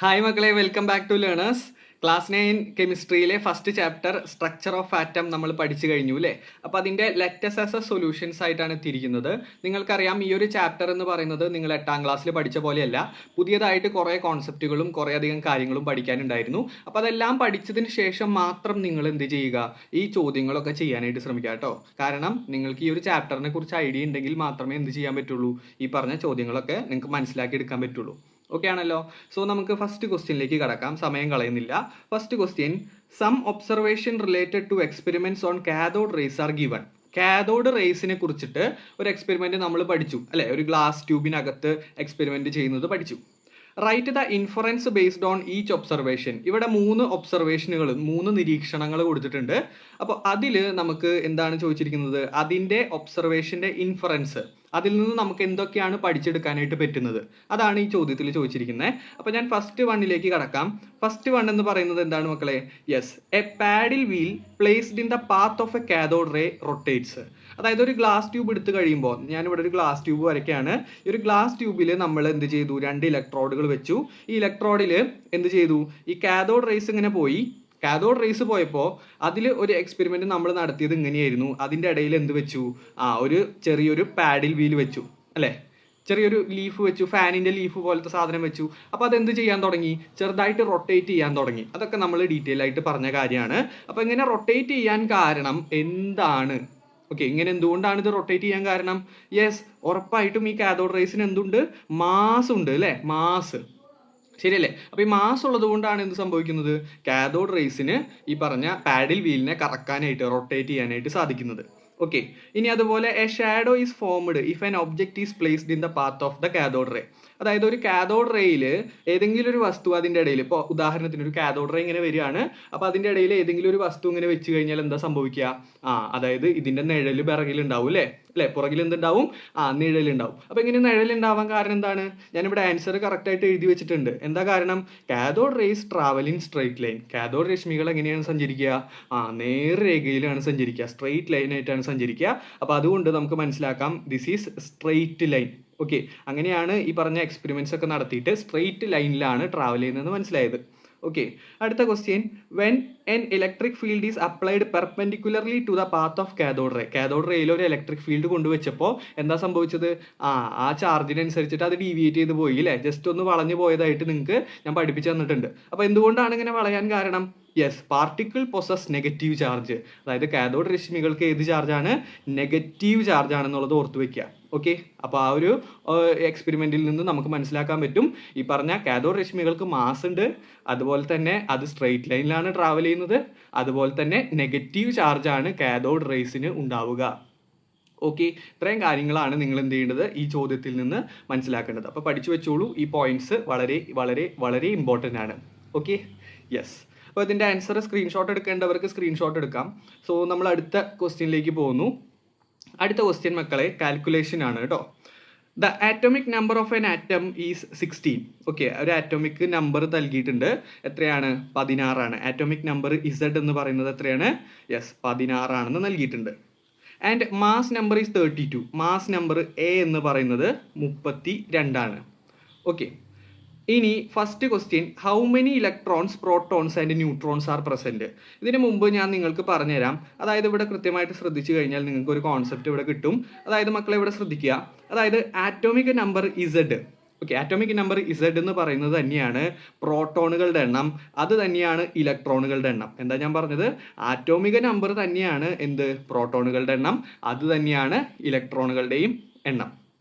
Hi മക്കളെ, welcome back to learners. Class 9 കെമിസ്ട്രിയിലെ first chapter structure of atom നമ്മൾ പഠിച്ചു കഴിഞ്ഞു അല്ലേ. അപ്പോൾ അതിൻ്റെ ലെറ്റസ് ആസ് എ സൊല്യൂഷൻസ് ആയിട്ടാണ് എത്തിയിരിക്കുന്നത്. നിങ്ങൾക്കറിയാം, ഈ ഒരു ചാപ്റ്റർ എന്ന് പറയുന്നത് നിങ്ങൾ 8ാം ക്ലാസ്സിൽ പഠിച്ച പോലെയല്ല. പുതിയതായിട്ട് കുറേ കോൺസെപ്റ്റുകളും കുറേ അധികം കാര്യങ്ങളും പഠിക്കാനുണ്ടായിരുന്നു. അപ്പോൾ അതെല്ലാം പഠിച്ചതിന് ശേഷം മാത്രം നിങ്ങൾ എന്ത് ചെയ്യുക, ഈ ചോദ്യങ്ങളൊക്കെ ചെയ്യാനായിട്ട് ശ്രമിക്കുക കേട്ടോ. കാരണം നിങ്ങൾക്ക് ഈ ഒരു ചാപ്റ്ററിനെ കുറിച്ച് ഐഡിയ ഉണ്ടെങ്കിൽ മാത്രമേ എന്ത് ചെയ്യാൻ പറ്റുള്ളൂ, ഈ പറഞ്ഞ ചോദ്യങ്ങളൊക്കെ നിങ്ങൾക്ക് മനസ്സിലാക്കി എടുക്കാൻ പറ്റുള്ളൂ. ഓക്കെ ആണല്ലോ. സോ നമുക്ക് ഫസ്റ്റ് ക്വസ്റ്റ്യനിലേക്ക് കടക്കാം, സമയം കളയുന്നില്ല. First question, some observation related to experiments on cathode rays are given. Cathode റേസിനെ കുറിച്ചിട്ട് ഒരു എക്സ്പെരിമെന്റ് നമ്മൾ പഠിച്ചു അല്ലെ, ഒരു ഗ്ലാസ് ട്യൂബിനകത്ത് എക്സ്പെരിമെന്റ് ചെയ്യുന്നത് പഠിച്ചു. Write the inference based on each observation. ഇവിടെ 3 ഒബ്സർവേഷനുകൾ, 3 നിരീക്ഷണങ്ങൾ കൊടുത്തിട്ടുണ്ട്. അപ്പോൾ അതിൽ നമുക്ക് എന്താണ് ചോദിച്ചിരിക്കുന്നത്, അതിൻ്റെ ഒബ്സർവേഷൻ്റെ ഇൻഫറൻസ്, അതിൽ നിന്ന് നമുക്ക് എന്തൊക്കെയാണ് പഠിച്ചെടുക്കാനായിട്ട് പറ്റുന്നത്, അതാണ് ഈ ചോദ്യത്തിൽ ചോദിച്ചിരിക്കുന്നത്. അപ്പോൾ ഞാൻ ഫസ്റ്റ് വണ്ണിലേക്ക് കടക്കാം. ഫസ്റ്റ് വൺ എന്ന് പറയുന്നത് എന്താണ് മക്കളെ? Yes, a paddle wheel placed in the path of a cathode ray rotates. അതായത് ഒരു ഗ്ലാസ് ട്യൂബ് എടുത്തു കഴിയുമ്പോൾ, ഞാനിവിടെ ഒരു ഗ്ലാസ് ട്യൂബ് വരയ്ക്കുകയാണ്. ഈ ഒരു ഗ്ലാസ് ട്യൂബിൽ നമ്മൾ എന്ത് ചെയ്തു, 2 ഇലക്ട്രോഡുകൾ വെച്ചു. ഈ ഇലക്ട്രോഡിൽ എന്ത് ചെയ്തു, ഈ കാഥോഡ് റേസ് ഇങ്ങനെ പോയി. കാഥോഡ് റേസ് പോയപ്പോൾ അതിൽ ഒരു എക്സ്പെരിമെന്റ് നമ്മൾ നടത്തിയത് ഇങ്ങനെയായിരുന്നു. അതിൻ്റെ ഇടയിൽ എന്ത് വെച്ചു, ഒരു ചെറിയൊരു പാഡിൽ വീൽ വെച്ചു അല്ലേ, ചെറിയൊരു ലീഫ് വെച്ചു, ഫാനിൻ്റെ ലീഫ് പോലത്തെ സാധനം വെച്ചു. അപ്പോൾ അതെന്ത് ചെയ്യാൻ തുടങ്ങി, ചെറുതായിട്ട് റൊട്ടേറ്റ് ചെയ്യാൻ തുടങ്ങി. അതൊക്കെ നമ്മൾ ഡീറ്റെയിൽ ആയിട്ട് പറഞ്ഞ കാര്യമാണ്. അപ്പോൾ ഇങ്ങനെ റൊട്ടേറ്റ് ചെയ്യാൻ കാരണം എന്താണ്? ഓക്കെ, ഇങ്ങനെ എന്തുകൊണ്ടാണ് ഇത് റൊട്ടേറ്റ് ചെയ്യാൻ കാരണം? യെസ്, ഉറപ്പായിട്ടും ഈ കാഥോഡ് റേസിന് എന്തുണ്ട്, മാസ് ഉണ്ട് അല്ലേ, മാസ്. ശരിയല്ലേ? അപ്പോൾ ഈ മാസ് ഉള്ളത് കൊണ്ടാണ് എന്ത് സംഭവിക്കുന്നത്, കാഥോഡ് റേസിന് ഈ പറഞ്ഞ പാഡിൽ വീലിനെ കറക്കാനായിട്ട്, റൊട്ടേറ്റ് ചെയ്യാനായിട്ട് സാധിക്കുന്നത്. ഓക്കെ, ഇനി അതുപോലെ a shadow is formed if an object is placed in the path of the cathode ray. അതായത് ഒരു കാഥോഡ് റേയിൽ ഏതെങ്കിലും ഒരു വസ്തു അതിൻ്റെ ഇടയിൽ, ഇപ്പോൾ ഉദാഹരണത്തിന് ഒരു കാഥോഡ് റേ ഇങ്ങനെ വരികയാണ്. അപ്പോൾ അതിൻ്റെ ഇടയിൽ ഏതെങ്കിലും ഒരു വസ്തു ഇങ്ങനെ വെച്ച് കഴിഞ്ഞാൽ എന്താ സംഭവിക്കുക, അതായത് ഇതിൻ്റെ നിഴൽ പിറകിലുണ്ടാവും അല്ലേ, പുറകിൽ എന്തുണ്ടാവും, നിഴലുണ്ടാവും. അപ്പോൾ ഇങ്ങനെ നിഴലുണ്ടാവാൻ കാരണം എന്താണ്? ഞാനിവിടെ ആൻസർ കറക്റ്റായിട്ട് എഴുതി വെച്ചിട്ടുണ്ട്. എന്താ കാരണം? Cathode rays travel in straight line. Cathode രശ്മികൾ എങ്ങനെയാണ് സഞ്ചരിക്കുക, നേർരേഖയിലാണ് സഞ്ചരിക്കുക, സ്ട്രെയിറ്റ് ലൈൻ ആയിട്ടാണ് സഞ്ചരിക്കുക. അപ്പോൾ അതുകൊണ്ട് നമുക്ക് മനസ്സിലാക്കാം, this is straight line. Okay, അങ്ങനെയാണ് ഈ പറഞ്ഞ എക്സ്പെരിമെന്റ്സ് ഒക്കെ നടത്തിയിട്ട് സ്ട്രെയിറ്റ് ലൈനിലാണ് ട്രാവൽ ചെയ്യുന്നത് മനസ്സിലായത്. ഓക്കെ, അടുത്ത question, when an electric field is applied perpendicularly to the path of cathode ray. Cathode റേയിൽ ഒരു ഇലക്ട്രിക് ഫീൽഡ് കൊണ്ടുവച്ചപ്പോൾ എന്താ സംഭവിച്ചത്, ആ ചാർജിനനുസരിച്ചിട്ട് അത് ഡീവിയേറ്റ് ചെയ്ത് പോയി അല്ലേ, ജസ്റ്റ് ഒന്ന് വളഞ്ഞു പോയതായിട്ട് നിങ്ങൾക്ക് ഞാൻ പഠിപ്പിച്ചു തന്നിട്ടുണ്ട്. അപ്പോൾ എന്തുകൊണ്ടാണ് ഇങ്ങനെ വളയാൻ കാരണം? Yes, particle possess negative charge. അതായത് കാഥോഡ് രശ്മികൾക്ക് ഏത് ചാർജാണ്, നെഗറ്റീവ് ചാർജ് ആണെന്നുള്ളത് ഓർത്ത് വെക്കുക. ഓക്കെ, അപ്പോൾ ആ ഒരു എക്സ്പെരിമെന്റിൽ നിന്ന് നമുക്ക് മനസ്സിലാക്കാൻ പറ്റും, ഈ പറഞ്ഞ കാഥോഡ് രശ്മികൾക്ക് മാസ് ഉണ്ട്, അതുപോലെ തന്നെ അത് സ്ട്രെയിറ്റ് ലൈനിലാണ് ട്രാവൽ ചെയ്യുന്നത്, അതുപോലെ തന്നെ നെഗറ്റീവ് ചാർജാണ് കാഥോഡ് റേസിന് ഉണ്ടാവുക. ഓക്കെ, ഇത്രയും കാര്യങ്ങളാണ് നിങ്ങൾ എന്ത് ചെയ്യേണ്ടത്, ഈ ചോദ്യത്തിൽ നിന്ന് മനസ്സിലാക്കേണ്ടത്. അപ്പോൾ പഠിച്ചു വെച്ചോളൂ, ഈ പോയിന്റ്സ് വളരെ വളരെ വളരെ ഇമ്പോർട്ടൻ്റ് ആണ്. Okay, yes. അപ്പോൾ ഇതിൻ്റെ ആൻസർ സ്ക്രീൻഷോട്ട് എടുക്കേണ്ടവർക്ക് സ്ക്രീൻഷോട്ട് എടുക്കാം. സോ നമ്മൾ അടുത്ത ക്വസ്റ്റ്യനിലേക്ക് പോകുന്നു. അടുത്ത ക്വസ്റ്റ്യൻ മക്കളെ കാൽക്കുലേഷൻ ആണ് കേട്ടോ. The atomic number of an atom is 16. Okay, ഒരു ആറ്റോമിക് നമ്പർ നൽകിയിട്ടുണ്ട്. എത്രയാണ്? 16 ആണ്. ആറ്റോമിക് നമ്പർ ഇസഡ് എന്ന് പറയുന്നത് എത്രയാണ്? യെസ്, 16 ആണെന്ന് നൽകിയിട്ടുണ്ട്. And mass number is 32. Mass number A എന്ന് പറയുന്നത് 32 ആണ്. ഓക്കെ, ഇനി first question, how many electrons, protons and neutrons R present. ഇതിന് മുമ്പ് ഞാൻ നിങ്ങൾക്ക് പറഞ്ഞുതരാം. അതായത് ഇവിടെ കൃത്യമായിട്ട് ശ്രദ്ധിച്ചു കഴിഞ്ഞാൽ നിങ്ങൾക്ക് ഒരു കോൺസെപ്റ്റ് ഇവിടെ കിട്ടും. അതായത് മക്കളെ ഇവിടെ ശ്രദ്ധിക്കുക, അതായത് atomic number Z. Okay, atomic number Z എന്ന് പറയുന്നത് തന്നെയാണ് പ്രോട്ടോണുകളുടെ എണ്ണം, അത് തന്നെയാണ് ഇലക്ട്രോണുകളുടെ എണ്ണം. എന്താ ഞാൻ പറഞ്ഞത്, ആറ്റോമിക് നമ്പർ തന്നെയാണ് എന്ത്, പ്രോട്ടോണുകളുടെ എണ്ണം, അത് തന്നെയാണ് ഇലക്ട്രോണുകളുടെയും എണ്ണം.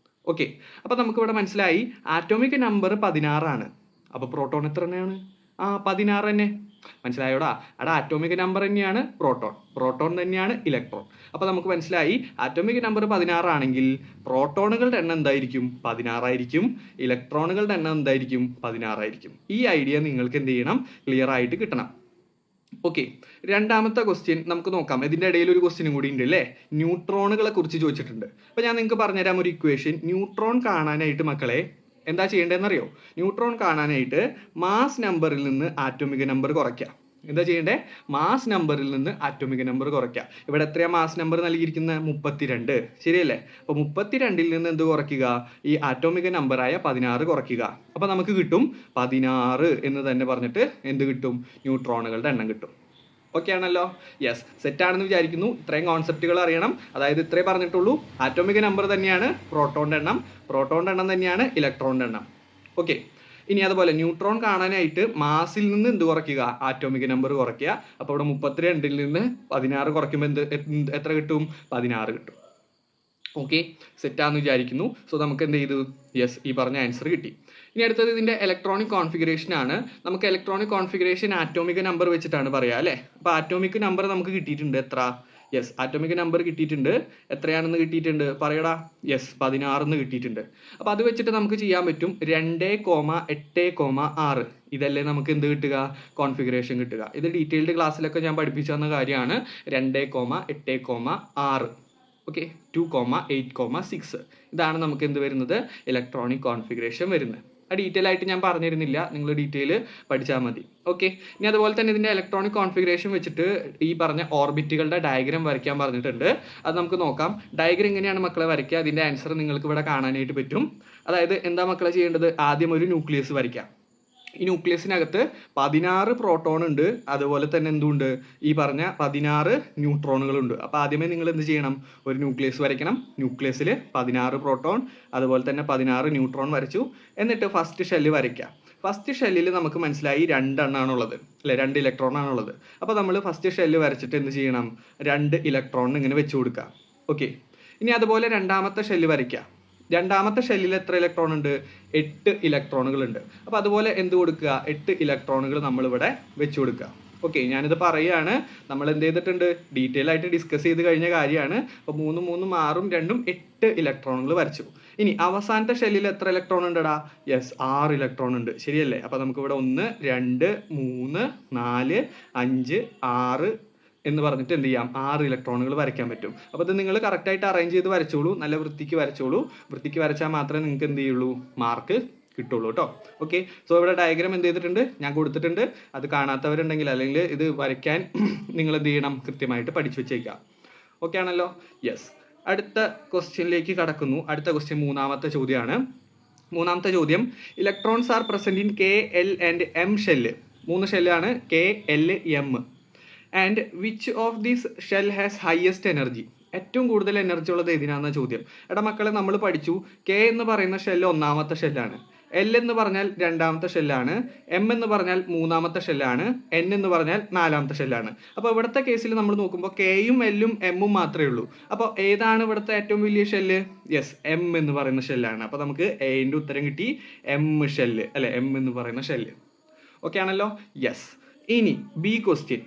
ഓക്കെ, അപ്പോൾ നമുക്കിവിടെ മനസ്സിലായി ആറ്റോമിക് നമ്പർ 16 ആണ്. അപ്പോൾ പ്രോട്ടോൺ എത്ര തന്നെയാണ്? 16 തന്നെ. മനസ്സിലായോടാ? അവിടെ ആറ്റോമിക് നമ്പർ തന്നെയാണ് പ്രോട്ടോൺ, പ്രോട്ടോൺ തന്നെയാണ് ഇലക്ട്രോൺ. അപ്പോൾ നമുക്ക് മനസ്സിലായി ആറ്റോമിക് നമ്പർ 16 ആണെങ്കിൽ പ്രോട്ടോണുകളുടെ എണ്ണം എന്തായിരിക്കും? 16 ആയിരിക്കും. ഇലക്ട്രോണുകളുടെ എണ്ണം എന്തായിരിക്കും? 16 ആയിരിക്കും. ഈ ഐഡിയ നിങ്ങൾക്ക് എന്ത് ചെയ്യണം, ക്ലിയർ ആയിട്ട് കിട്ടണം. ഓക്കെ, രണ്ടാമത്തെ ക്വസ്റ്റ്യൻ നമുക്ക് നോക്കാം. ഇതിൻ്റെ ഇടയിൽ ഒരു ക്വസ്റ്റ്യനും കൂടി ഉണ്ട് അല്ലേ, ന്യൂട്രോണുകളെ കുറിച്ച് ചോദിച്ചിട്ടുണ്ട്. അപ്പോൾ ഞാൻ നിങ്ങൾക്ക് പറഞ്ഞുതരാം ഒരു ഇക്വേഷൻ. ന്യൂട്രോൺ കാണാനായിട്ട് മക്കളെ എന്താ ചെയ്യേണ്ടതെന്ന് അറിയോ? ന്യൂട്രോൺ കാണാനായിട്ട് മാസ് നമ്പറിൽ നിന്ന് ആറ്റോമിക് നമ്പർ കുറയ്ക്കുക. എന്താ ചെയ്യേണ്ടേ? മാസ് നമ്പറിൽ നിന്ന് ആറ്റോമിക് നമ്പർ കുറയ്ക്കുക. ഇവിടെ എത്രയാ മാസ് നമ്പർ നൽകിയിരിക്കുന്നത്? 32, ശരിയല്ലേ? അപ്പോൾ 32-ൽ നിന്ന് എന്ത് കുറയ്ക്കുക? ഈ ആറ്റോമിക് നമ്പറായ 16 കുറയ്ക്കുക. അപ്പോൾ നമുക്ക് കിട്ടും 16 എന്ന് തന്നെ പറഞ്ഞിട്ട് എന്ത് കിട്ടും? ന്യൂട്രോണുകളുടെ എണ്ണം കിട്ടും. ഓക്കെ ആണല്ലോ? യെസ്, സെറ്റാണെന്ന് വിചാരിക്കുന്നു. ഇത്രയും കോൺസെപ്റ്റുകൾ അറിയണം. അതായത് ഇത്രേ പറഞ്ഞിട്ടുള്ളൂ. ആറ്റോമിക് നമ്പർ തന്നെയാണ് പ്രോട്ടോണിൻ്റെ എണ്ണം, പ്രോട്ടോണിൻ്റെ എണ്ണം തന്നെയാണ് ഇലക്ട്രോണിൻ്റെ എണ്ണം. ഓക്കെ, ഇനി അതുപോലെ ന്യൂട്രോൺ കാണാനായിട്ട് മാസിൽ നിന്ന് എന്ത് കുറയ്ക്കുക? ആറ്റോമിക് നമ്പർ കുറയ്ക്കുക. അപ്പോൾ ഇവിടെ 32-ൽ നിന്ന് 16 കുറയ്ക്കുമ്പോൾ എത്ര കിട്ടും? 16 കിട്ടും. ഓക്കെ, സെറ്റാന്ന് വിചാരിക്കുന്നു. സോ നമുക്ക് എന്ത് ചെയ്തു? യെസ്, ഈ പറഞ്ഞ ആൻസർ കിട്ടി. ഇനി അടുത്തത് ഇതിൻ്റെ ഇലക്ട്രോണിക് കോൺഫിഗറേഷൻ ആണ്. നമുക്ക് ഇലക്ട്രോണിക് കോൺഫിഗറേഷൻ ആറ്റോമിക് നമ്പർ വെച്ചിട്ടാണ് പറയുക അല്ലേ? അപ്പോൾ ആറ്റോമിക് നമ്പർ നമുക്ക് കിട്ടിയിട്ടുണ്ട്. എത്ര? യെസ്, ആറ്റോമിക് നമ്പർ കിട്ടിയിട്ടുണ്ട്. എത്രയാണെന്ന് കിട്ടിയിട്ടുണ്ട്? പറയടാ. യെസ്, 16 കിട്ടിയിട്ടുണ്ട്. അപ്പോൾ അത് വെച്ചിട്ട് നമുക്ക് ചെയ്യാൻ പറ്റും 2,8,6. ഇതല്ലേ നമുക്ക് എന്ത് കിട്ടുക? കോൺഫിഗറേഷൻ കിട്ടുക. ഇത് ഡീറ്റെയിൽഡ് ക്ലാസ്സിലൊക്കെ ഞാൻ പഠിപ്പിച്ചു തന്ന കാര്യമാണ്. 2,8,6. ഓക്കെ, 2,8,6. ഇതാണ് നമുക്ക് എന്ത് വരുന്നത്? ഇലക്ട്രോണിക് കോൺഫിഗറേഷൻ വരുന്നത്. ആ ഡീറ്റെയിൽ ആയിട്ട് ഞാൻ പറഞ്ഞിരുന്നില്ല, നിങ്ങൾ ഡീറ്റെയിൽ പഠിച്ചാൽ മതി. ഓക്കെ, ഇനി അതുപോലെ തന്നെ ഇതിൻ്റെ ഇലക്ട്രോണിക് കോൺഫിഗറേഷൻ വെച്ചിട്ട് ഈ പറഞ്ഞ ഓർബിറ്റുകളുടെ ഡയഗ്രാം വരയ്ക്കാൻ പറഞ്ഞിട്ടുണ്ട്. അത് നമുക്ക് നോക്കാം. ഡയഗ്രാം എങ്ങനെയാണ് മക്കളെ വരയ്ക്കുക? അതിൻ്റെ ആൻസർ നിങ്ങൾക്ക് ഇവിടെ കാണാനായിട്ട് പറ്റും. അതായത് എന്താ മക്കളെ ചെയ്യേണ്ടത്? ആദ്യം ഒരു ന്യൂക്ലിയസ് വരയ്ക്കാം. ഈ ന്യൂക്ലിയസിനകത്ത് 16 പ്രോട്ടോൺ ഉണ്ട്, അതുപോലെ തന്നെ എന്തുണ്ട്? ഈ പറഞ്ഞ 16 ന്യൂട്രോണുകളുണ്ട്. അപ്പോൾ ആദ്യമേ നിങ്ങൾ എന്ത് ചെയ്യണം? ഒരു ന്യൂക്ലിയസ് വരയ്ക്കണം. ന്യൂക്ലിയസിൽ 16 പ്രോട്ടോൺ അതുപോലെ തന്നെ 16 ന്യൂട്രോൺ വരച്ചു. എന്നിട്ട് ഫസ്റ്റ് ഷെല്ല് വരയ്ക്കുക. ഫസ്റ്റ് ഷെല്ലിൽ നമുക്ക് മനസ്സിലായി 2 എണ്ണാണുള്ളത് അല്ലെ? 2 ഇലക്ട്രോൺ ആണുള്ളത്. അപ്പോൾ നമ്മൾ ഫസ്റ്റ് ഷെല്ല് വരച്ചിട്ട് എന്ത് ചെയ്യണം? 2 ഇലക്ട്രോൺ ഇങ്ങനെ വെച്ച് കൊടുക്കുക. ഓക്കെ, ഇനി അതുപോലെ രണ്ടാമത്തെ ഷെല്ല് വരയ്ക്കുക. രണ്ടാമത്തെ ഷെല്ലിൽ എത്ര ഇലക്ട്രോൺ ഉണ്ട്? 8 ഇലക്ട്രോണുകൾ ഉണ്ട്. അപ്പോൾ അതുപോലെ എന്ത് കൊടുക്കുക? 8 ഇലക്ട്രോണുകൾ നമ്മളിവിടെ വെച്ച് കൊടുക്കുക. ഓക്കെ, ഞാനിത് പറയുകയാണ്. നമ്മൾ എന്ത് ചെയ്തിട്ടുണ്ട്? ഡീറ്റെയിൽ ആയിട്ട് ഡിസ്കസ് ചെയ്ത് കഴിഞ്ഞ കാര്യമാണ്. അപ്പോൾ 3, 3, 6, 2, 8 ഇലക്ട്രോണുകൾ വരച്ചു. ഇനി അവസാനത്തെ ഷെല്ലിൽ എത്ര ഇലക്ട്രോൺ ഉണ്ടടാ? യെസ്, 6 ഇലക്ട്രോൺ ഉണ്ട്, ശരിയല്ലേ? അപ്പോൾ നമുക്കിവിടെ 1, 2, 3, 4, 5, 6 എന്ന് പറഞ്ഞിട്ട് എന്ത് ചെയ്യാം? 6 ഇലക്ട്രോണുകൾ വരയ്ക്കാൻ പറ്റും. അപ്പോൾ ഇത് നിങ്ങൾ കറക്റ്റായിട്ട് അറേഞ്ച് ചെയ്ത് വരച്ചോളൂ. നല്ല വൃത്തിക്ക് വരച്ചോളൂ. വൃത്തിക്ക് വരച്ചാൽ മാത്രമേ നിങ്ങൾക്ക് എന്ത് ചെയ്യുള്ളൂ? മാർക്ക് കിട്ടുള്ളൂ കേട്ടോ. ഓക്കെ, സോ ഇവിടെ ഡയഗ്രാം എന്ത് ചെയ്തിട്ടുണ്ട്? ഞാൻ കൊടുത്തിട്ടുണ്ട്. അത് കാണാത്തവരുണ്ടെങ്കിൽ അല്ലെങ്കിൽ ഇത് വരയ്ക്കാൻ നിങ്ങൾ എന്ത് ചെയ്യണം? കൃത്യമായിട്ട് പഠിച്ചു വെച്ചേക്കാം. ഓക്കെ ആണല്ലോ? യെസ്, അടുത്ത ക്വസ്റ്റ്യനിലേക്ക് കടക്കുന്നു. അടുത്ത ക്വസ്റ്റ്യൻ മൂന്നാമത്തെ ചോദ്യമാണ്. മൂന്നാമത്തെ ചോദ്യം, electrons are present in K, L and M shell. 3 ഷെല്ലാണ്, K, L, M. And which of these shell has highest energy? ഏറ്റവും കൂടുതൽ എനർജി ഉള്ളത് ഏതിനാണെന്ന ചോദ്യം. എടാ മക്കളെ, നമ്മൾ പഠിച്ചു കെ എന്ന് പറയുന്ന ഷെല്ല് ഒന്നാമത്തെ ഷെല്ലാണ്, എൽ എന്ന് പറഞ്ഞാൽ രണ്ടാമത്തെ ഷെല്ലാണ്, എം എന്ന് പറഞ്ഞാൽ മൂന്നാമത്തെ ഷെല്ലാണ്, എൻ എന്ന് പറഞ്ഞാൽ നാലാമത്തെ ഷെല്ലാണ്. അപ്പോൾ ഇവിടുത്തെ കേസിൽ നമ്മൾ നോക്കുമ്പോൾ കെയും എല്ലും എമ്മും മാത്രമേ ഉള്ളൂ. അപ്പോൾ ഏതാണ് ഇവിടുത്തെ ഏറ്റവും വലിയ ഷെല്ല്? യെസ്, എം എന്ന് പറയുന്ന ഷെല്ലാണ്. അപ്പോൾ നമുക്ക് എന്റെ ഉത്തരം കിട്ടി, എം ഷെല്ല് അല്ലെ? എം എന്ന് പറയുന്ന ഷെല്ല്. ഓക്കെ ആണല്ലോ? യെസ്. ഇനി B question,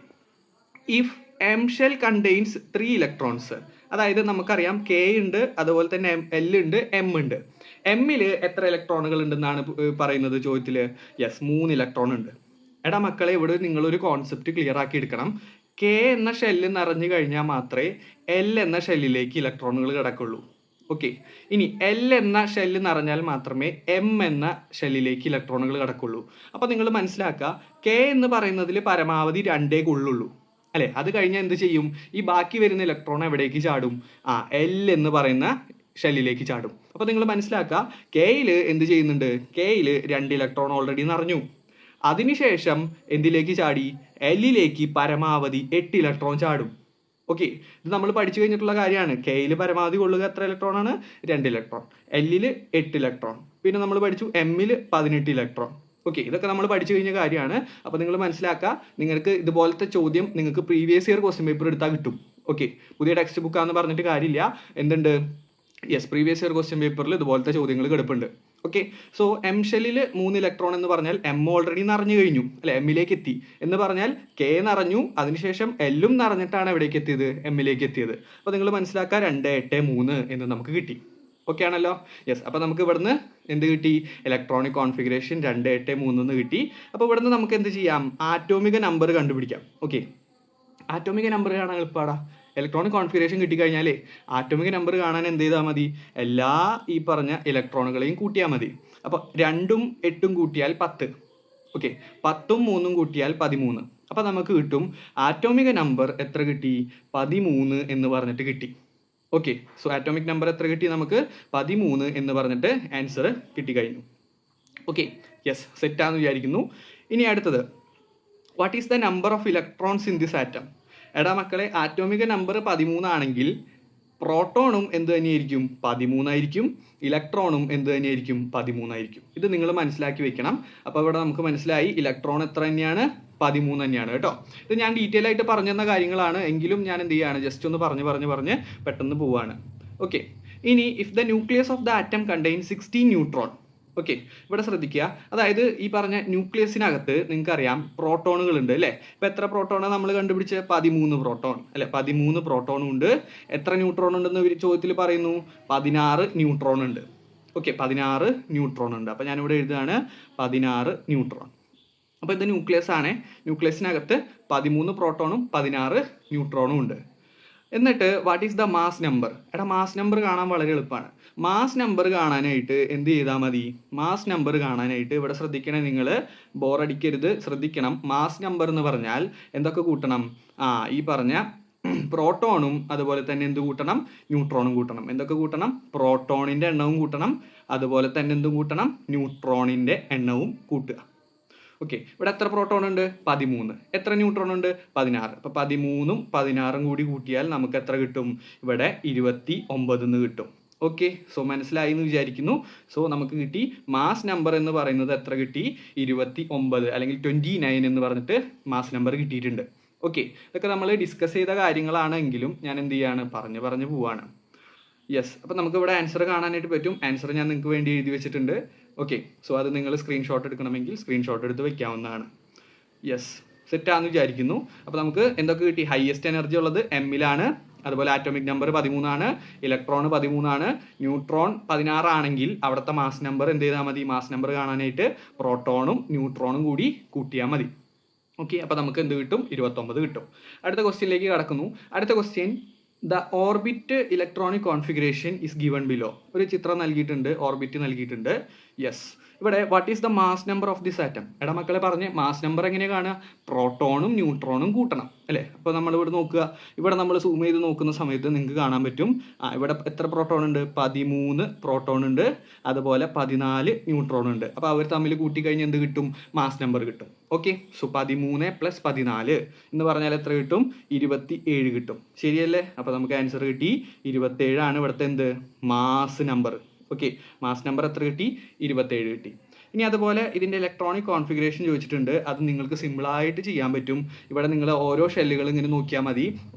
if M shell contains 3 electrons. അതായത് നമുക്കറിയാം കെ ഉണ്ട്, അതുപോലെ തന്നെ എൽ ഉണ്ട്, എം ഉണ്ട്. എമ്മിൽ എത്ര ഇലക്ട്രോണുകൾ ഉണ്ടെന്നാണ് പറയുന്നത് ചോദ്യത്തിൽ? യെസ്, 3 ഇലക്ട്രോൺ ഉണ്ട്. എടാ മക്കളെ, ഇവിടെ നിങ്ങളൊരു കോൺസെപ്റ്റ് ക്ലിയർ ആക്കി എടുക്കണം. കെ എന്ന ഷെല്ല് നിറഞ്ഞു കഴിഞ്ഞാൽ മാത്രമേ എൽ എന്ന ഷെല്ലിലേക്ക് ഇലക്ട്രോണുകൾ കിടക്കുള്ളൂ. ഓക്കെ, ഇനി എൽ എന്ന ഷെല്ല് നിറഞ്ഞാൽ മാത്രമേ എം എന്ന ഷെല്ലിലേക്ക് ഇലക്ട്രോണുകൾ കിടക്കുള്ളൂ. അപ്പോൾ നിങ്ങൾ മനസ്സിലാക്കുക, കെ എന്ന് പറയുന്നതിൽ പരമാവധി 2 ഉള്ളുള്ളൂ അല്ലെ? അത് കഴിഞ്ഞാൽ എന്ത് ചെയ്യും? ഈ ബാക്കി വരുന്ന ഇലക്ട്രോൺ എവിടേക്ക് ചാടും? എൽ എന്ന് പറയുന്ന ഷെല്ലിലേക്ക് ചാടും. അപ്പോൾ നിങ്ങൾ മനസ്സിലാക്കുക, കെയിൽ എന്ത് ചെയ്യുന്നുണ്ട്? കെയിൽ 2 ഇലക്ട്രോൺ ഓൾറെഡി നിറഞ്ഞു. അതിനുശേഷം എന്തിലേക്ക് ചാടി? എല്ലിലേക്ക് പരമാവധി 8 ഇലക്ട്രോൺ ചാടും. ഓക്കെ, ഇത് നമ്മൾ പഠിച്ചു കഴിഞ്ഞിട്ടുള്ള കാര്യമാണ്. കെയിൽ പരമാവധി കൊള്ളുക എത്ര ഇലക്ട്രോൺ ആണ്? 2 ഇലക്ട്രോൺ. എല്ലിൽ 8 ഇലക്ട്രോൺ. പിന്നെ നമ്മൾ പഠിച്ചു എമ്മിൽ 18 ഇലക്ട്രോൺ. ഓക്കെ, ഇതൊക്കെ നമ്മൾ പഠിച്ചു കഴിഞ്ഞ കാര്യമാണ്. അപ്പോൾ നിങ്ങൾ മനസ്സിലാക്കുക, നിങ്ങൾക്ക് ഇതുപോലത്തെ ചോദ്യം നിങ്ങൾക്ക് പ്രീവിയസ് ഇയർ ക്വസ്റ്റ്യൻ പേപ്പർ എടുത്താൽ കിട്ടും. ഓക്കെ, പുതിയ ടെക്സ്റ്റ് ബുക്കാന്ന് പറഞ്ഞിട്ട് കാര്യമില്ല. എന്തുണ്ട്? യെസ്, പ്രീവിയസ് ഇയർ ക്വസ്റ്റ്യൻ പേപ്പറിൽ ഇതുപോലത്തെ ചോദ്യങ്ങൾ കിടപ്പുണ്ട്. ഓക്കെ, സോ എം ഷെല്ലിൽ 3 ഇലക്ട്രോൺ എന്ന് പറഞ്ഞാൽ എം ഓൾറെഡി നിറഞ്ഞു കഴിഞ്ഞു അല്ലെ? എമ്മിലേക്ക് എത്തി എന്ന് പറഞ്ഞാൽ കെ നിറഞ്ഞു, അതിനുശേഷം എല്ലും നിറഞ്ഞിട്ടാണ് എവിടേക്ക് എത്തിയത്? എമ്മിലേക്ക് എത്തിയത്. അപ്പോൾ നിങ്ങൾ മനസ്സിലാക്കുക, 2, 8, 3 എന്ന് നമുക്ക് കിട്ടി. ഓക്കെ ആണല്ലോ? യെസ്, അപ്പോൾ നമുക്ക് ഇവിടുന്ന് എന്ത് കിട്ടി? ഇലക്ട്രോണിക് കോൺഫിഗറേഷൻ 2, 8, 3 എന്ന് കിട്ടി. അപ്പോൾ ഇവിടുന്ന് നമുക്ക് എന്ത് ചെയ്യാം? ആറ്റോമിക നമ്പർ കണ്ടുപിടിക്കാം. ഓക്കെ, ആറ്റോമിക നമ്പർ കാണാൻ എളുപ്പമാടാ. ഇലക്ട്രോണിക് കോൺഫിഗറേഷൻ കിട്ടിക്കഴിഞ്ഞാലേ ആറ്റോമിക നമ്പർ കാണാൻ എന്ത് ചെയ്താൽ മതി? എല്ലാ ഈ പറഞ്ഞ ഇലക്ട്രോണുകളെയും കൂട്ടിയാൽ മതി. അപ്പോൾ 2ഉം 8ഉം കൂട്ടിയാൽ 10. ഓക്കെ, 10ഉം 3ഉം കൂട്ടിയാൽ 13. അപ്പോൾ നമുക്ക് കിട്ടും ആറ്റോമിക നമ്പർ എത്ര കിട്ടി? 13 എന്ന് പറഞ്ഞിട്ട് കിട്ടി. ഓക്കെ, സോ ആറ്റോമിക് നമ്പർ എത്ര കിട്ടി? നമുക്ക് 13 എന്ന് പറഞ്ഞിട്ട് ആൻസർ കിട്ടിക്കഴിഞ്ഞു. ഓക്കെ, യെസ്, സെറ്റാന്ന് വിചാരിക്കുന്നു. ഇനി അടുത്തത്, what is the number of electrons in this atom? എടാ മക്കളെ, ആറ്റോമിക നമ്പർ 13 ആണെങ്കിൽ പ്രോട്ടോണും എന്ത് തന്നെയായിരിക്കും? 13 ആയിരിക്കും. ഇലക്ട്രോണും എന്ത് തന്നെയായിരിക്കും? 13 ആയിരിക്കും. ഇത് നിങ്ങൾ മനസ്സിലാക്കി വെക്കണം. അപ്പോൾ ഇവിടെ നമുക്ക് മനസ്സിലായി ഇലക്ട്രോൺ എത്ര തന്നെയാണ്? 13 തന്നെയാണ് കേട്ടോ. ഇത് ഞാൻ ഡീറ്റെയിൽ ആയിട്ട് പറഞ്ഞു തന്ന കാര്യങ്ങളാണ്, എങ്കിലും ഞാൻ എന്ത് ചെയ്യാണ്, ജസ്റ്റ് ഒന്ന് പറഞ്ഞ് പെട്ടെന്ന് പോവാണ്. ഓക്കെ, ഇനി if the nucleus of the atom contain 16 neutron. Okay, ഇവിടെ ശ്രദ്ധിക്കുക. അതായത് ഈ പറഞ്ഞ ന്യൂക്ലിയസിനകത്ത് നിങ്ങൾക്കറിയാം പ്രോട്ടോണുകൾ ഉണ്ട് അല്ലേ? ഇപ്പം എത്ര പ്രോട്ടോണാണ് നമ്മൾ കണ്ടുപിടിച്ച്? 13 പ്രോട്ടോൺ അല്ലെ? 13 പ്രോട്ടോണും ഉണ്ട്. എത്ര ന്യൂട്രോൺ ഉണ്ടെന്ന് ചോദ്യത്തിൽ പറയുന്നു? 16 ന്യൂട്രോൺ ഉണ്ട്. ഓക്കെ, 16 ന്യൂട്രോൺ ഉണ്ട്. അപ്പം ഞാനിവിടെ എഴുതുകയാണ് 16 ന്യൂട്രോൺ. അപ്പോൾ ഇത് ന്യൂക്ലിയസ് ആണ്. ന്യൂക്ലിയസിനകത്ത് 13 പ്രോട്ടോണും 16 ന്യൂട്രോണും ഉണ്ട്. എന്നിട്ട് what is the mass number? എടാ, മാസ് നമ്പർ കാണാൻ വളരെ എളുപ്പമാണ്. മാസ് നമ്പർ കാണാനായിട്ട് എന്ത് ചെയ്താൽ മതി? മാസ് നമ്പർ കാണാനായിട്ട് ഇവിടെ ശ്രദ്ധിക്കണേ, നിങ്ങൾ ബോറടിക്കരുത്, ശ്രദ്ധിക്കണം. മാസ് നമ്പർ എന്ന് പറഞ്ഞാൽ എന്തൊക്കെ കൂട്ടണം? ഈ പറഞ്ഞ പ്രോട്ടോണും അതുപോലെ തന്നെ എന്ത് കൂട്ടണം? ന്യൂട്രോണും കൂട്ടണം. എന്തൊക്കെ കൂട്ടണം? പ്രോട്ടോണിൻ്റെ എണ്ണവും കൂട്ടണം, അതുപോലെ തന്നെ എന്തും കൂട്ടണം? ന്യൂട്രോണിൻ്റെ എണ്ണവും കൂട്ടുക. ഓക്കെ, ഇവിടെ എത്ര പ്രോട്ടോൺ ഉണ്ട്? 13. എത്ര ന്യൂട്രോൺ ഉണ്ട്? 16. അപ്പോൾ 13ഉം 16ഉം കൂടി കൂട്ടിയാൽ നമുക്ക് എത്ര കിട്ടും? ഇവിടെ 29 എന്ന് കിട്ടും. ഓക്കെ, സോ മനസ്സിലായി എന്ന് വിചാരിക്കുന്നു. സോ നമുക്ക് കിട്ടി മാസ് നമ്പർ എന്ന് പറയുന്നത് എത്ര കിട്ടി? 29 അല്ലെങ്കിൽ 29 എന്ന് പറഞ്ഞിട്ട് മാസ് നമ്പർ കിട്ടിയിട്ടുണ്ട്. ഓക്കെ, ഇതൊക്കെ നമ്മൾ ഡിസ്കസ് ചെയ്ത കാര്യങ്ങളാണെങ്കിലും ഞാൻ എന്ത് ചെയ്യാണ്? പറഞ്ഞു പോവാണ്. യെസ്, അപ്പോൾ നമുക്ക് ഇവിടെ ആൻസർ കാണാനായിട്ട് പറ്റും. ആൻസർ ഞാൻ നിങ്ങൾക്ക് വേണ്ടി എഴുതി വെച്ചിട്ടുണ്ട്. ഓക്കെ, സോ അത് നിങ്ങൾ സ്ക്രീൻഷോട്ട് എടുക്കണമെങ്കിൽ സ്ക്രീൻഷോട്ട് എടുത്ത് വെക്കാവുന്നതാണ്. യെസ്, സെറ്റാന്ന് വിചാരിക്കുന്നു. അപ്പോൾ നമുക്ക് എന്തൊക്കെ കിട്ടി? ഹയസ്റ്റ് എനർജി ഉള്ളത് എമ്മിലാണ്, അതുപോലെ ആറ്റോമിക് നമ്പർ 13 ആണ്, ഇലക്ട്രോൺ 13 ആണ്, ന്യൂട്രോൺ 16 ആണെങ്കിൽ അവിടുത്തെ മാസ് നമ്പർ എന്ത് ചെയ്താൽ മതി? മാസ് നമ്പർ കാണാനായിട്ട് പ്രോട്ടോണും ന്യൂട്രോണും കൂടി കൂട്ടിയാൽ മതി. ഓക്കെ, അപ്പോൾ നമുക്ക് എന്ത് കിട്ടും? 29 കിട്ടും. അടുത്ത ക്വസ്റ്റ്യനിലേക്ക് കടക്കുന്നു. അടുത്ത question, the orbit electronic configuration is given below. ഒരു ചിത്രം നൽകിയിട്ടുണ്ട്, ഓർബിറ്റ് നൽകിയിട്ടുണ്ട്. യെസ്, ഇവിടെ what is the mass number of this atom? എടാ മക്കളെ പറഞ്ഞ് മാസ് നമ്പർ എങ്ങനെ കാണുക? പ്രോട്ടോണും ന്യൂട്രോണും കൂട്ടണം അല്ലേ? അപ്പോൾ നമ്മൾ ഇവിടെ നോക്കുക, ഇവിടെ നമ്മൾ സൂം ചെയ്ത് നോക്കുന്ന സമയത്ത് നിങ്ങൾക്ക് കാണാൻ പറ്റും. ഇവിടെ എത്ര പ്രോട്ടോൺ ഉണ്ട്? 13 പ്രോട്ടോൺ ഉണ്ട്, അതുപോലെ 14 ന്യൂട്രോൺ ഉണ്ട്. അപ്പോൾ അവർ തമ്മിൽ കൂട്ടിക്കഴിഞ്ഞാൽ എന്ത് കിട്ടും? മാസ് നമ്പർ കിട്ടും. ഓക്കെ, സോ 13 + 14 എന്ന് പറഞ്ഞാൽ എത്ര കിട്ടും? 27 കിട്ടും. ശരിയല്ലേ? അപ്പോൾ നമുക്ക് ആൻസർ കിട്ടി 27 ആണ് ഇവിടുത്തെ എന്ത്? Mass number. Okay, mass number എത്ര കിട്ടി? 27 കിട്ടി. ഇനി അതുപോലെ ഇതിൻ്റെ ഇലക്ട്രോണിക് കോൺഫിഗറേഷൻ ചോദിച്ചിട്ടുണ്ട്. അത് നിങ്ങൾക്ക് സിമ്പിളായിട്ട് ചെയ്യാൻ പറ്റും. ഇവിടെ നിങ്ങൾ ഓരോ ഷെല്ലുകൾ ഇങ്ങനെ നോക്കിയാൽ മതി.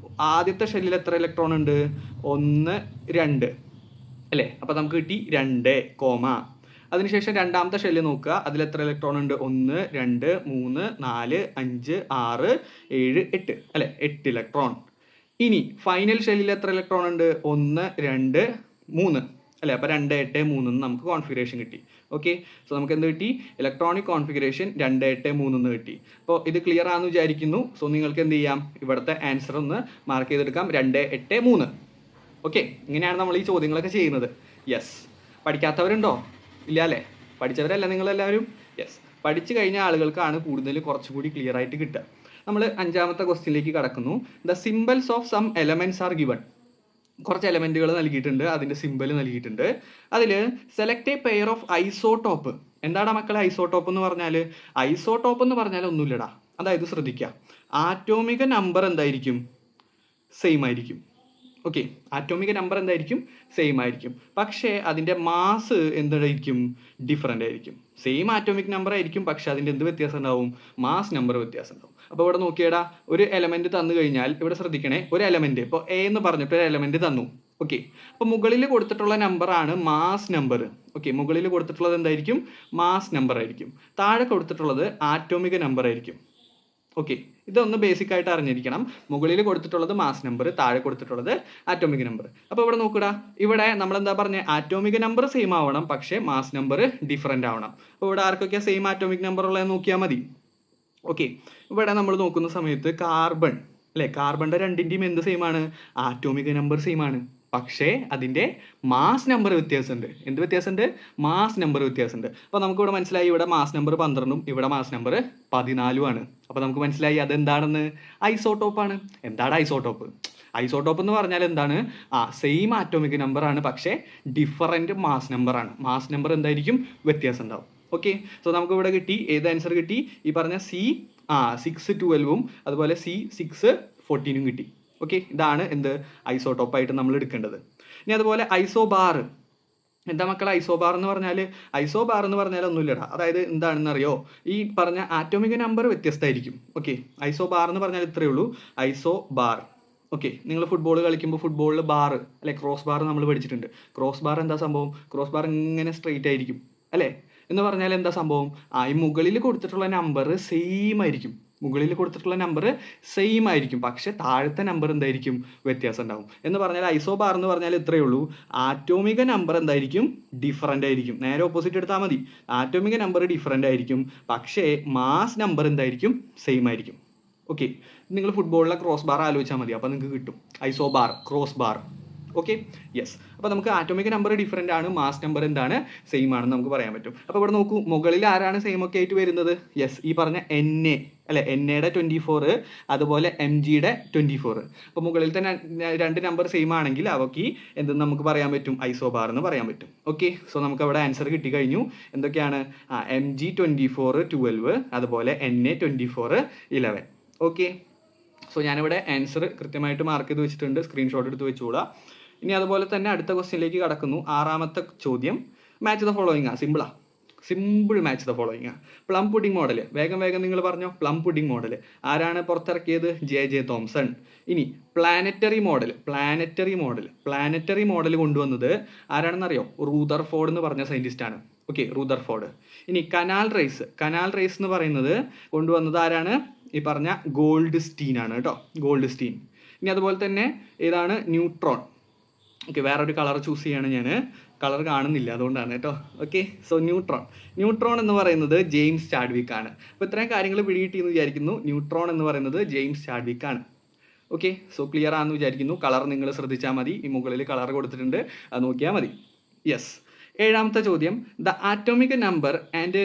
ആദ്യത്തെ ഷെല്ലിൽ എത്ര ഇലക്ട്രോൺ ഉണ്ട്? 1 2 അല്ലേ? അപ്പോൾ നമുക്ക് കിട്ടി 2, അതിനുശേഷം രണ്ടാമത്തെ ഷെല്ല് നോക്കുക, അതിൽ എത്ര ഇലക്ട്രോൺ ഉണ്ട്? 1 2 3 4 5 6 7 8 അല്ലേ? 8 ഇലക്ട്രോൺ. ഇനി ഫൈനൽ ഷെല്ലിൽ എത്ര ഇലക്ട്രോൺ ഉണ്ട്? 1 2 3 അല്ലേ? അപ്പോൾ 2 8 3 എന്ന് നമുക്ക് കോൺഫിഗറേഷൻ കിട്ടി. ഓക്കെ, സോ നമുക്ക് എന്ത് കിട്ടി? ഇലക്ട്രോണിക് കോൺഫിഗറേഷൻ 2 8 3 എന്ന് കിട്ടി. അപ്പോൾ ഇത് ക്ലിയർ ആണെന്ന് വിചാരിക്കുന്നു. സോ നിങ്ങൾക്ക് എന്ത് ചെയ്യാം? ഇവിടുത്തെ ആൻസർ ഒന്ന് മാർക്ക് ചെയ്തെടുക്കാം, 2 8 3. ഓക്കെ, ഇങ്ങനെയാണ് നമ്മൾ ഈ ചോദ്യങ്ങളൊക്കെ ചെയ്യുന്നത്. യെസ്, പഠിക്കാത്തവരുണ്ടോ? ഇല്ല അല്ലേ? പഠിച്ചവരല്ല നിങ്ങളെല്ലാവരും? യെസ്, പഠിച്ചു കഴിഞ്ഞ ആളുകൾക്കാണ് കൂടുതൽ കുറച്ചുകൂടി ക്ലിയർ ആയിട്ട് കിട്ടുക. നമ്മൾ 5ാമത്തെ ക്വസ്റ്റ്യനിലേക്ക് കടക്കുന്നു. The symbols of some elements are given. കുറച്ച് എലമെന്റുകൾ നൽകിയിട്ടുണ്ട്, അതിൻ്റെ സിംബൽ നൽകിയിട്ടുണ്ട്. അതിൽ select a pair of isotope. എന്താണ് മക്കളെ ഐസോടോപ്പ് എന്ന് പറഞ്ഞാൽ? ഐസോടോപ്പ് എന്ന് പറഞ്ഞാൽ ഒന്നുമില്ലടാ. അതായത് ശ്രദ്ധിക്കുക, ആറ്റോമിക നമ്പർ എന്തായിരിക്കും? സെയിം ആയിരിക്കും. ഓക്കെ, ആറ്റോമിക നമ്പർ എന്തായിരിക്കും? സെയിം ആയിരിക്കും. പക്ഷേ അതിൻ്റെ മാസ് എന്തായിരിക്കും? ഡിഫറൻ്റ് ആയിരിക്കും. സെയിം ആറ്റോമിക് നമ്പർ ആയിരിക്കും, പക്ഷെ അതിൻ്റെ എന്ത് വ്യത്യാസം ഉണ്ടാവും? മാസ് നമ്പർ വ്യത്യാസം ഉണ്ടാവും. അപ്പോൾ ഇവിടെ നോക്കിയടാ, ഒരു എലമെന്റ് തന്നു കഴിഞ്ഞാൽ ഇവിടെ ശ്രദ്ധിക്കണേ, ഒരു എലമെന്റ് ഇപ്പോൾ എ എന്ന് പറഞ്ഞിട്ട് ഒരു എലമെന്റ് തന്നു. ഓക്കെ, അപ്പോൾ മുകളിൽ കൊടുത്തിട്ടുള്ള നമ്പറാണ് മാസ് നമ്പർ. ഓക്കെ, മുകളിൽ കൊടുത്തിട്ടുള്ളത് എന്തായിരിക്കും? മാസ് നമ്പർ ആയിരിക്കും. താഴെ കൊടുത്തിട്ടുള്ളത് ആറ്റോമിക നമ്പർ ആയിരിക്കും. ഓക്കെ, ഇതൊന്ന് ബേസിക് ആയിട്ട് അറിഞ്ഞിരിക്കണം. മുകളിൽ കൊടുത്തിട്ടുള്ളത് മാസ് നമ്പർ, താഴെ കൊടുത്തിട്ടുള്ളത് ആറ്റോമിക് നമ്പർ. അപ്പോൾ ഇവിടെ നോക്കുക, ഇവിടെ നമ്മൾ എന്താ പറഞ്ഞത്? ആറ്റോമിക നമ്പർ സെയിം ആവണം, പക്ഷേ മാസ് നമ്പർ ഡിഫറൻ്റ് ആവണം. അപ്പോൾ ഇവിടെ ആർക്കൊക്കെയാണ് സെയിം ആറ്റോമിക് നമ്പർ ഉള്ളത് നോക്കിയാൽ മതി. ഓക്കെ, ഇവിടെ നമ്മൾ നോക്കുന്ന സമയത്ത് കാർബൺ അല്ലേ? കാർബണിൻ്റെ രണ്ടിൻ്റെയും എന്ത് സെയിം ആണ്? ആറ്റോമിക നമ്പർ സെയിം ആണ്. പക്ഷേ അതിൻ്റെ മാസ് നമ്പർ വ്യത്യാസമുണ്ട്. എന്ത് വ്യത്യാസമുണ്ട്? മാസ് നമ്പർ വ്യത്യാസമുണ്ട്. അപ്പോൾ നമുക്കിവിടെ മനസ്സിലായി ഇവിടെ മാസ് നമ്പർ 12ഉം ഇവിടെ മാസ് നമ്പർ 14ഉം ആണ്. അപ്പോൾ നമുക്ക് മനസ്സിലായി അതെന്താണെന്ന്? ഐസോട്ടോപ്പാണ്. എന്താണ് ഐസോട്ടോപ്പ്? ഐസോട്ടോപ്പ് എന്ന് പറഞ്ഞാൽ എന്താണ്? സെയിം ആറ്റോമിക് നമ്പർ ആണ്, പക്ഷേ ഡിഫറൻറ്റ് മാസ് നമ്പർ ആണ്. മാസ് നമ്പർ എന്തായിരിക്കും? വ്യത്യാസം ഉണ്ടാവും. ഓക്കെ, സോ നമുക്ക് ഇവിടെ കിട്ടി. ഏത് ആൻസർ കിട്ടി? ഈ പറഞ്ഞ C612ഉം അതുപോലെ C614ഉം കിട്ടി. ഓക്കെ, ഇതാണ് എന്ത്? ഐസോട്ടോപ്പായിട്ട് നമ്മൾ എടുക്കേണ്ടത്. ഇനി അതുപോലെ ഐസോബാർ. എന്താ മക്കളെ ഐസോബാർ എന്ന് പറഞ്ഞാൽ? ഐസോബാർ എന്ന് പറഞ്ഞാൽ ഒന്നുമില്ലടാ. അതായത് എന്താണെന്ന് അറിയോ? ഈ പറഞ്ഞ ആറ്റോമിക് നമ്പർ വ്യത്യസ്തമായിരിക്കും. ഓക്കെ, ഐസോബാർ എന്ന് പറഞ്ഞാൽ ഇത്രയേ ഉള്ളൂ. ഐസോബാർ. ഓക്കെ, നിങ്ങൾ ഫുട്ബോൾ കളിക്കുമ്പോൾ ഫുട്ബോളിൽ ബാർ അല്ലെ, ക്രോസ് ബാർ നമ്മൾ പഠിച്ചിട്ടുണ്ട്. ക്രോസ് ബാർ എന്താ സംഭവം? ക്രോസ് ബാർ ഇങ്ങനെ സ്ട്രെയിറ്റ് ആയിരിക്കും അല്ലേ? എന്ന് പറഞ്ഞാൽ എന്താ സംഭവം? ഈ മുകളിൽ കൊടുത്തിട്ടുള്ള നമ്പർ സെയിം ആയിരിക്കും. മുകളിൽ കൊടുത്തിട്ടുള്ള നമ്പർ സെയിം ആയിരിക്കും, പക്ഷെ താഴത്തെ നമ്പർ എന്തായിരിക്കും? വ്യത്യാസം ഉണ്ടാവും. എന്ന് പറഞ്ഞാൽ ഐസോബാർ എന്ന് പറഞ്ഞാൽ ഇത്രയേ ഉള്ളൂ. ആറ്റോമിക നമ്പർ എന്തായിരിക്കും? ഡിഫറൻ്റ് ആയിരിക്കും. നേരെ ഓപ്പോസിറ്റ് എടുത്താൽ മതി. ആറ്റോമിക നമ്പർ ഡിഫറൻ്റ് ആയിരിക്കും, പക്ഷേ മാസ് നമ്പർ എന്തായിരിക്കും? സെയിം ആയിരിക്കും. ഓക്കെ, നിങ്ങൾ ഫുട്ബോളിലെ ക്രോസ് ബാർ ആലോചിച്ചാൽ മതി, അപ്പോൾ നിങ്ങൾക്ക് കിട്ടും isobar, cross bar. Okay, yes. അപ്പോൾ നമുക്ക് ആറ്റോമിക് നമ്പർ ഡിഫറൻ്റ് ആണ്, മാസ് നമ്പർ എന്താണ്? സെയിം ആണെന്ന് നമുക്ക് പറയാൻ പറ്റും. അപ്പോൾ ഇവിടെ നോക്കൂ, മുകളിൽ ആരാണ് സെയിം ഒക്കെ ആയിട്ട് വരുന്നത്? യെസ്, ഈ പറഞ്ഞ NA അല്ലെ, NAയുടെ 24 അതുപോലെ MGയുടെ 24. അപ്പോൾ മുകളിൽ തന്നെ രണ്ട് നമ്പർ സെയിം ആണെങ്കിൽ അവയ്ക്ക് എന്തെന്ന് നമുക്ക് പറയാൻ പറ്റും? ഐസോബാർ എന്ന് പറയാൻ പറ്റും. ഓക്കെ, സോ നമുക്ക് അവിടെ ആൻസർ കിട്ടിക്കഴിഞ്ഞു. എന്തൊക്കെയാണ്? MG 24 12 അതുപോലെ NA 24 11. ഓക്കെ, സോ ഞാനിവിടെ ആൻസർ കൃത്യമായിട്ട് മാർക്ക് ചെയ്ത് വെച്ചിട്ടുണ്ട്. സ്ക്രീൻഷോട്ട് എടുത്ത് വെച്ചുകൂടാ. ഇനി അതുപോലെ തന്നെ അടുത്ത ക്വസ്റ്റ്യനിലേക്ക് കടക്കുന്നു. 6ാമത്തെ ചോദ്യം match the following. Simple match the following. Plum pudding model. വേഗം നിങ്ങൾ പറഞ്ഞോ. പ്ലം പുഡിംഗ് മോഡൽ ആരാണ് പുറത്തിറക്കിയത്? JJ Thomson. ഇനി പ്ലാനറ്ററി മോഡൽ കൊണ്ടുവന്നത് ആരാണെന്നറിയോ? റൂദർഫോർഡ് എന്ന് പറഞ്ഞ സയൻറ്റിസ്റ്റ് ആണ്. Okay, Rutherford. ഇനി കനാൽ റേസ് എന്ന് പറയുന്നത് കൊണ്ടുവന്നത് ആരാണ്? ഈ പറഞ്ഞ ഗോൾഡ്സ്റ്റീൻ ആണ് കേട്ടോ, ഗോൾഡ്സ്റ്റീൻ. ഇനി അതുപോലെ തന്നെ ഏതാണ്? ന്യൂട്രോൺ. ഓക്കെ, വേറൊരു കളർ ചൂസ് ചെയ്യാണ് ഞാൻ. കളർ കാണുന്നില്ല, അതുകൊണ്ടാണ് കേട്ടോ. ഓക്കെ, സോ ന്യൂട്രോൺ എന്ന് പറയുന്നത് ജെയിംസ് ചാഡ്വിക് ആണ്. അപ്പോൾ ഇത്രയും കാര്യങ്ങൾ പിടികിട്ടിയെന്ന് വിചാരിക്കുന്നു. ന്യൂട്രോൺ എന്ന് പറയുന്നത് ജെയിംസ് ചാഡ്വിക് ആണ്. ഓക്കെ, സോ ക്ലിയർ ആണെന്ന് വിചാരിക്കുന്നു. കളർ നിങ്ങൾ ശ്രദ്ധിച്ചാൽ മതി. ഈ മുകളിൽ കളർ കൊടുത്തിട്ടുണ്ട്, അത് നോക്കിയാൽ മതി. യെസ്. 7ാമത്തെ ചോദ്യം. The atomic number and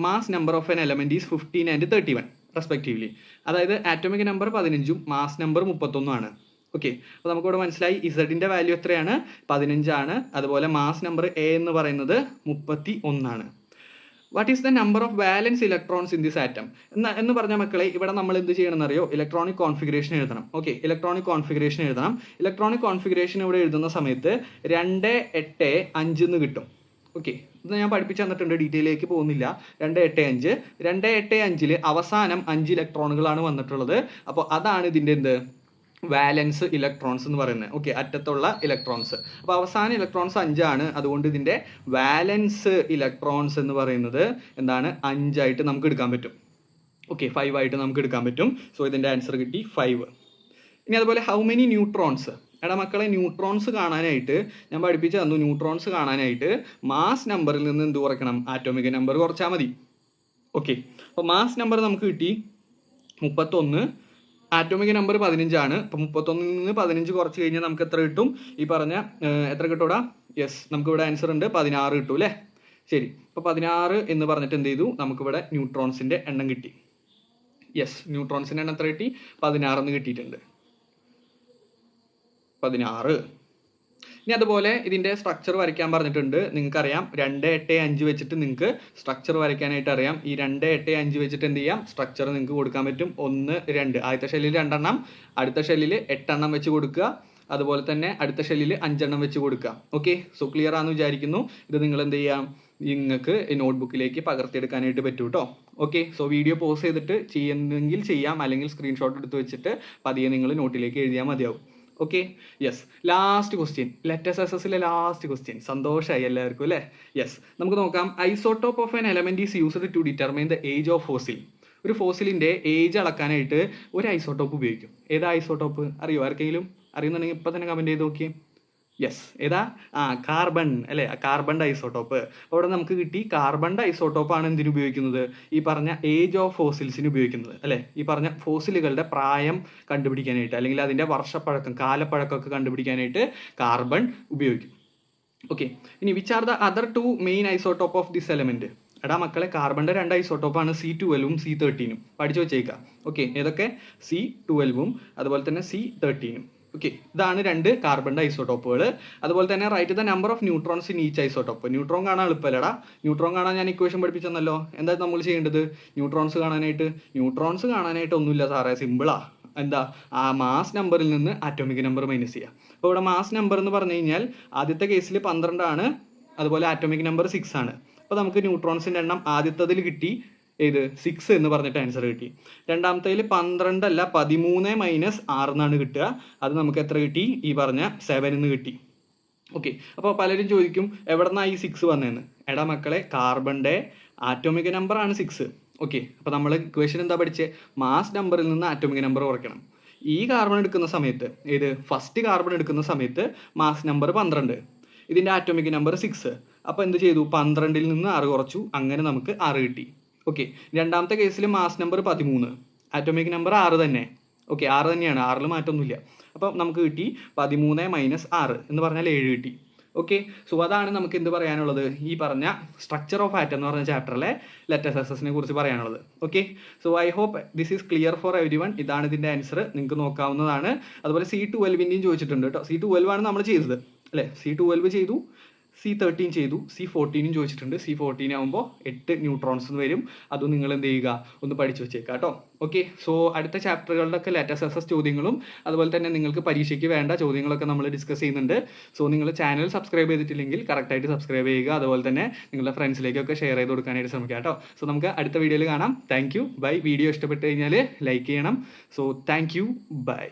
mass number of an element is 15 and 31 respectively. അതായത് ആറ്റോമിക് നമ്പർ 15ഉം മാസ് നമ്പർ 31 ആണ്. ഓക്കെ, അപ്പോൾ നമുക്കിവിടെ മനസ്സിലായി ഇസഡിൻ്റെ വാല്യൂ എത്രയാണ്? 15 ആണ്. അതുപോലെ മാസ് നമ്പർ A എന്ന് പറയുന്നത് 31 ആണ്. What is the number of വാലൻസ് electrons in this atom എന്ന് പറഞ്ഞ മക്കളെ, ഇവിടെ നമ്മൾ എന്ത് ചെയ്യണമെന്നറിയോ? ഇലക്ട്രോണിക് കോൺഫിഗറേഷൻ എഴുതണം. ഓക്കെ, ഇലക്ട്രോണിക് കോൺഫിഗറേഷൻ ഇവിടെ എഴുതുന്ന സമയത്ത് 2 8 5 എന്ന് കിട്ടും. ഓക്കെ, ഇത് ഞാൻ പഠിപ്പിച്ചു തന്നിട്ടുണ്ട്, ഡീറ്റെയിലേക്ക് പോകുന്നില്ല. 2 8 5 അവസാനം 5 ഇലക്ട്രോണുകളാണ് വന്നിട്ടുള്ളത്. അപ്പോൾ അതാണ് ഇതിൻ്റെ എന്ത്? വാലൻസ് ഇലക്ട്രോൺസ് എന്ന് പറയുന്നത്. ഓക്കെ, അറ്റത്തുള്ള ഇലക്ട്രോൺസ്. അപ്പോൾ അവസാന ഇലക്ട്രോൺസ് 5 ആണ്. അതുകൊണ്ട് ഇതിൻ്റെ വാലൻസ് ഇലക്ട്രോൺസ് എന്ന് പറയുന്നത് എന്താണ്? 5 ആയിട്ട് നമുക്ക് എടുക്കാൻ പറ്റും. ഓക്കെ, 5 ആയിട്ട് നമുക്ക് എടുക്കാൻ പറ്റും. സോ ഇതിൻ്റെ ആൻസർ കിട്ടി 5. ഇനി അതുപോലെ ഹൗ മെനി ന്യൂട്രോൺസ്. എടാ മക്കളെ, ന്യൂട്രോൺസ് കാണാനായിട്ട് ഞാൻ പഠിപ്പിച്ചു തന്നു. ന്യൂട്രോൺസ് കാണാനായിട്ട് മാസ് നമ്പറിൽ നിന്ന് എന്ത് കുറയ്ക്കണം? ആറ്റോമിക് നമ്പർ കുറച്ചാൽ മതി. ഓക്കെ, അപ്പോൾ മാസ് നമ്പർ നമുക്ക് കിട്ടി 31. ആറ്റോമിക് നമ്പർ 15 ആണ്. അപ്പോൾ 31 നിന്ന് 15 കുറച്ച് കഴിഞ്ഞാൽ നമുക്ക് എത്ര കിട്ടും? ഈ പറഞ്ഞ എത്ര കിട്ടൂടാ? യെസ്, നമുക്കിവിടെ ആൻസർ ഉണ്ട് 16 കിട്ടും അല്ലേ? ശരി, അപ്പോൾ 16 എന്ന് പറഞ്ഞിട്ട് എന്ത് ചെയ്തു? നമുക്കിവിടെ ന്യൂട്രോൺസിൻ്റെ എണ്ണം കിട്ടി. യെസ്, ന്യൂട്രോൺസിൻ്റെ എണ്ണം എത്ര കിട്ടി? 16 എന്ന് കിട്ടിയിട്ടുണ്ട്. 16. ഇനി അതുപോലെ ഇതിൻ്റെ സ്ട്രക്ചർ വരയ്ക്കാൻ പറഞ്ഞിട്ടുണ്ട്. നിങ്ങൾക്കറിയാം 2 8 5 വെച്ചിട്ട് നിങ്ങൾക്ക് സ്ട്രക്ചർ വരയ്ക്കാനായിട്ട് അറിയാം. ഈ 2 8 5 വെച്ചിട്ട് എന്ത് ചെയ്യാം? സ്ട്രക്ചർ നിങ്ങൾക്ക് കൊടുക്കാൻ പറ്റും. 1 2. ആദ്യത്തെ ഷെല്ലിൽ 2 എണ്ണം, അടുത്ത ഷെല്ലിൽ 8 എണ്ണം വെച്ച് കൊടുക്കുക. അതുപോലെ തന്നെ അടുത്ത ഷെല്ലിൽ 5 എണ്ണം വെച്ച് കൊടുക്കുക. ഓക്കെ, സോ ക്ലിയർ ആണെന്ന് വിചാരിക്കുന്നു. ഇത് നിങ്ങൾ എന്ത് ചെയ്യാം? നിങ്ങൾക്ക് നോട്ട്ബുക്കിലേക്ക് പകർത്തിയെടുക്കാനായിട്ട് പറ്റും കേട്ടോ. ഓക്കെ, സോ വീഡിയോ പോസ് ചെയ്തിട്ട് ചെയ്യുന്നെങ്കിൽ ചെയ്യാം, അല്ലെങ്കിൽ സ്ക്രീൻഷോട്ട് എടുത്ത് വെച്ചിട്ട് പതിയെ നിങ്ങൾ നോട്ടിലേക്ക് എഴുതിയാൽ മതിയാവും. Okay, yes. Last question, let's SS last question. സന്തോഷമായി എല്ലാവർക്കും അല്ലേ? യെസ്, നമുക്ക് നോക്കാം. Isotope of an element is used to determine the age of fossil. ഒരു ഫോസിലിൻ്റെ ഏജ് അളക്കാനായിട്ട് ഒരു ഐസോട്ടോപ്പ് ഉപയോഗിക്കും. ഏതാ ഐസോട്ടോപ്പ്? അറിയോ ആർക്കെങ്കിലും? അറിയുന്നുണ്ടെങ്കിൽ ഇപ്പം തന്നെ കമൻറ്റ് ചെയ്ത് നോക്കിയേ. യെസ്, ഏതാ? കാർബൺ അല്ലേ, കാർബൺ ഐസോട്ടോപ്പ്. അവിടെ നമുക്ക് കിട്ടി കാർബൺ ഐസോട്ടോപ്പാണ് എന്തിനു ഉപയോഗിക്കുന്നത്? ഈ പറഞ്ഞ ഏജ് ഓഫ് ഫോസിൽസിന് ഉപയോഗിക്കുന്നത് അല്ലേ. ഈ പറഞ്ഞ ഫോസിലുകളുടെ പ്രായം കണ്ടുപിടിക്കാനായിട്ട്, അല്ലെങ്കിൽ അതിൻ്റെ വർഷപ്പഴക്കം, കാലപ്പഴക്കമൊക്കെ കണ്ടുപിടിക്കാനായിട്ട് കാർബൺ ഉപയോഗിക്കും. ഓക്കെ, ഇനി which are the other two main isotope of this element? എടാ മക്കളെ, കാർബണിന്റെ 2 ഐസോട്ടോപ്പാണ് C12ഉം C13ഉം. പഠിച്ചു വെച്ചേക്കാം. ഓക്കെ, ഏതൊക്കെ? C12ഉം അതുപോലെ തന്നെ C13ഉം. ഓക്കെ, ഇതാണ് 2 കാർബണിന്റെ ഐസോട്ടോപ്പുകൾ. അതുപോലെ തന്നെ write the number of neutrons in each isotope. Neutron കാണാൻ എളുപ്പമല്ലടാ. ന്യൂട്രോൺ കാണാൻ ഞാൻ ഇക്വേഷൻ പഠിപ്പിച്ചെന്നല്ലോ. എന്താ നമ്മൾ ചെയ്യേണ്ടത്? ന്യൂട്രോൺസ് കാണാനായിട്ട് ഒന്നുമില്ല സാറേ, സിമ്പിളാ. എന്താ? ആ മാസ് നമ്പറിൽ നിന്ന് ആറ്റോമിക് നമ്പർ മൈനസ് ചെയ്യുക. അപ്പോൾ ഇവിടെ മാസ് നമ്പർ എന്ന് പറഞ്ഞു കഴിഞ്ഞാൽ ആദ്യത്തെ കേസിൽ 12 ആണ്, അതുപോലെ ആറ്റോമിക് നമ്പർ 6 ആണ്. അപ്പോൾ നമുക്ക് ന്യൂട്രോൺസിൻ്റെ എണ്ണം ആദ്യത്തതിൽ കിട്ടി, ഏത്? 6 എന്ന് പറഞ്ഞിട്ട് ആൻസർ കിട്ടി. രണ്ടാമത്തേതിൽ 12 അല്ല 13 മൈനസ് 6 എന്നാണ് കിട്ടുക. അത് നമുക്ക് എത്ര കിട്ടി? ഈ പറഞ്ഞ 7 എന്ന് കിട്ടി. ഓക്കെ, അപ്പോൾ പലരും ചോദിക്കും എവിടെ നിന്നാണ് ഈ 6 വന്നതെന്ന്. എടാ മക്കളെ, കാർബണിൻ്റെ ആറ്റോമിക് നമ്പർ ആണ് 6. ഓക്കെ, അപ്പോൾ നമ്മൾ ഇക്വേഷൻ എന്താ പഠിച്ചത്? മാസ് നമ്പറിൽ നിന്ന് ആറ്റോമിക് നമ്പർ കുറയ്ക്കണം. ഈ കാർബൺ എടുക്കുന്ന സമയത്ത്, ഫസ്റ്റ് കാർബൺ എടുക്കുന്ന സമയത്ത് മാസ് നമ്പർ 12, ഇതിൻ്റെ ആറ്റോമിക് നമ്പർ 6. അപ്പോൾ എന്ത് ചെയ്തു? 12ൽ നിന്ന് 6 കുറച്ചു, അങ്ങനെ നമുക്ക് 6 കിട്ടി. ഓക്കെ, രണ്ടാമത്തെ കേസിൽ മാസ് നമ്പർ 13, ആറ്റോമിക് നമ്പർ 6 തന്നെ. ഓക്കെ, 6 തന്നെയാണ്, 6ൽ മാറ്റമൊന്നുമില്ല. അപ്പം നമുക്ക് കിട്ടി 13 മൈനസ് 6 എന്ന് പറഞ്ഞാൽ 7 കിട്ടി. ഓക്കെ, സോ അതാണ് നമുക്ക് എന്ത് പറയാനുള്ളത്? ഈ പറഞ്ഞ സ്ട്രക്ചർ ഓഫ് ആറ്റം എന്ന് പറഞ്ഞ ചാപ്റ്ററിലെ ലെറ്റസസിനെ കുറിച്ച് പറയാനുള്ളത്. Okay, so I hope this is clear for everyone. ഇതാണ് ഇതിൻ്റെ ആൻസർ, നിങ്ങൾക്ക് നോക്കാവുന്നതാണ്. അതുപോലെ C12ൻ്റെയും ചോദിച്ചിട്ടുണ്ട് കേട്ടോ. C12 ആണ് നമ്മൾ ചെയ്തത് അല്ലേ. C12 ചെയ്തു, C13 ചെയ്തു, C14 ചോദിച്ചിട്ടുണ്ട്. C14 ആകുമ്പോൾ 8 ന്യൂട്രോൺസ് വരും. അതും നിങ്ങൾ എന്ത് ചെയ്യുക? ഒന്ന് പഠിച്ചു വെച്ചേക്കാം കേട്ടോ. ഓക്കെ, സോ അടുത്ത ചാപ്റ്ററുകളുടെയൊക്കെ ലെറ്റസ് ചോദ്യങ്ങളും അതുപോലെ തന്നെ നിങ്ങൾക്ക് പരീക്ഷയ്ക്ക് വേണ്ട ചോദ്യങ്ങളൊക്കെ നമ്മൾ ഡിസ്കസ് ചെയ്യുന്നുണ്ട്. സോ നിങ്ങൾ ചാനൽ സബ്സ്ക്രൈബ് ചെയ്തിട്ടില്ലെങ്കിൽ കറക്റ്റായിട്ട് സബ്സ്ക്രൈബ് ചെയ്യുക. അതുപോലെ തന്നെ നിങ്ങളുടെ ഫ്രണ്ട്സിലേക്കൊക്കെ ഷെയർ ചെയ്ത് കൊടുക്കാനായിട്ട് ശ്രമിക്കുക കേട്ടോ. സോ നമുക്ക് അടുത്ത വീഡിയോയിൽ കാണാം. Thank you, by. വീഡിയോ ഇഷ്ടപ്പെട്ട് കഴിഞ്ഞാൽ ലൈക്ക് ചെയ്യണം. So thank you, by.